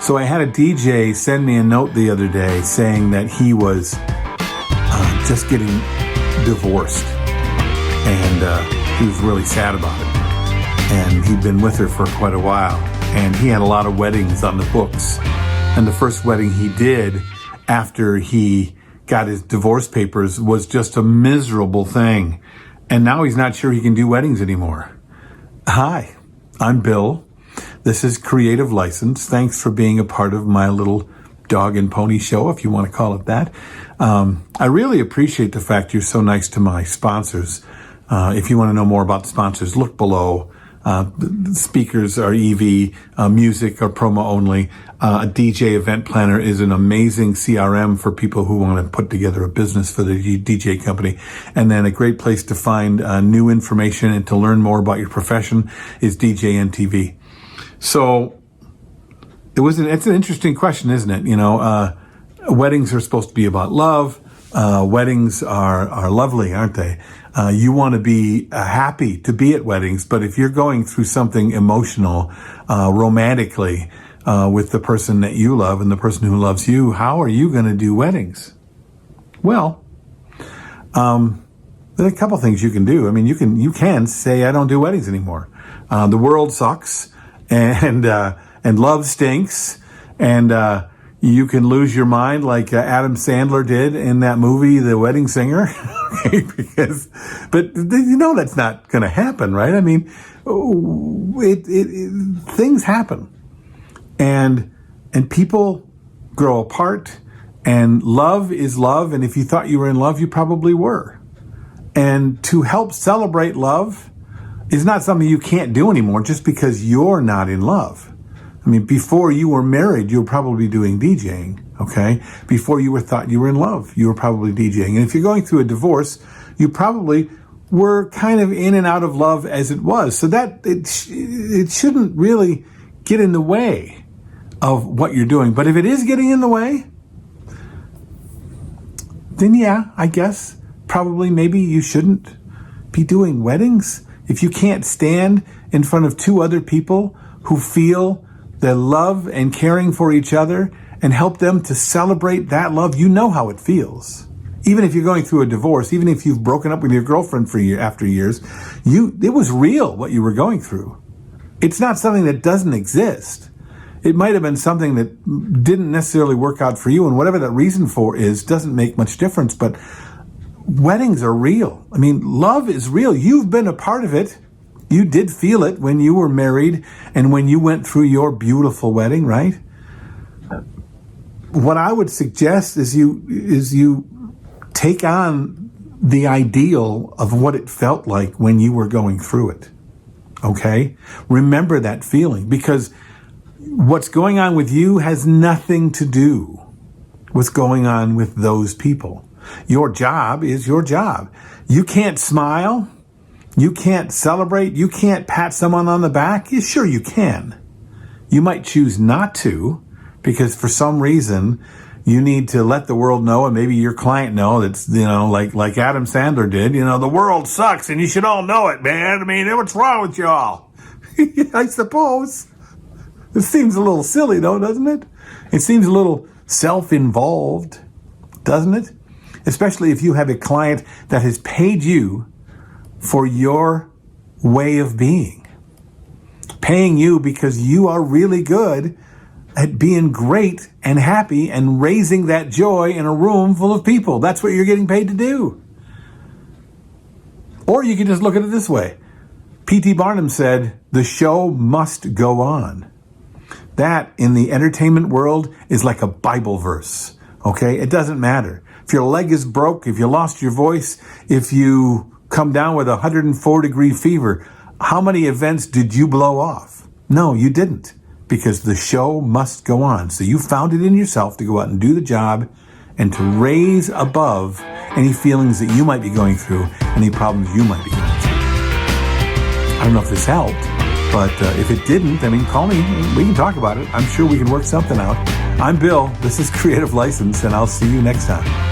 So I had a DJ send me a note the other day saying that he was just getting divorced, and he was really sad about it. And he'd been with her for quite a while, and he had a lot of weddings on the books. And the first wedding he did after he got his divorce papers was just a miserable thing. And now he's not sure he can do weddings anymore. Hi, I'm Bill. This is Creative License. Thanks for being a part of my little dog and pony show, if you want to call it that. I really appreciate the fact you're so nice to my sponsors. If you want to know more about the sponsors, look below. The speakers are EV, music are promo only. A DJ event planner is an amazing CRM for people who want to put together a business for the DJ company. And then a great place to find new information and to learn more about your profession is DJNTV. So it's an interesting question, isn't it? You know, weddings are supposed to be about love. Weddings are lovely, aren't they? You want to be happy to be at weddings, but if you're going through something emotional, romantically, with the person that you love and the person who loves you, how are you going to do weddings? Well, there are a couple things you can do. I mean, you can say, I don't do weddings anymore. The world sucks, and love stinks, and you can lose your mind like Adam Sandler did in that movie, The Wedding Singer. But you know that's not going to happen, right? I mean, things happen, and people grow apart, and love is love. And if you thought you were in love, you probably were. And to help celebrate love is not something you can't do anymore just because you're not in love. I mean, before you were married, you were probably doing DJing, okay? Before you thought you were in love, you were probably DJing. And if you're going through a divorce, you probably were kind of in and out of love as it was. So that it shouldn't really get in the way of what you're doing. But if it is getting in the way, then yeah, I guess probably maybe you shouldn't be doing weddings. If you can't stand in front of two other people who feel the love and caring for each other and help them to celebrate that love, you know how it feels. Even if you're going through a divorce, even if you've broken up with your girlfriend after years, it was real what you were going through. It's not something that doesn't exist. It might have been something that didn't necessarily work out for you, and whatever that reason for is doesn't make much difference, but weddings are real. I mean, love is real. You've been a part of it. You did feel it when you were married and when you went through your beautiful wedding, right? What I would suggest is you take on the ideal of what it felt like when you were going through it. Okay? Remember that feeling, because what's going on with you has nothing to do with what's going on with those people. Your job is your job. You can't smile. You can't celebrate. You can't pat someone on the back. Yeah, sure you can. You might choose not to because for some reason you need to let the world know, and maybe your client know that's, you know, like Adam Sandler did, you know, the world sucks and you should all know it, man. I mean, what's wrong with y'all? I suppose. It seems a little silly though, doesn't it? It seems a little self-involved, doesn't it? Especially if you have a client that has paid you for your way of being, paying you because you are really good at being great and happy and raising that joy in a room full of people. That's what you're getting paid to do. Or you can just look at it this way. P.T. Barnum said, the show must go on. That, in the entertainment world, is like a Bible verse, okay? It doesn't matter. If your leg is broke, if you lost your voice, if you come down with 104-degree fever, how many events did you blow off? No, you didn't, because the show must go on. So you found it in yourself to go out and do the job and to raise above any feelings that you might be going through, any problems you might be going through. I don't know if this helped, but if it didn't, I mean, call me. We can talk about it. I'm sure we can work something out. I'm Bill. This is Creative License, and I'll see you next time.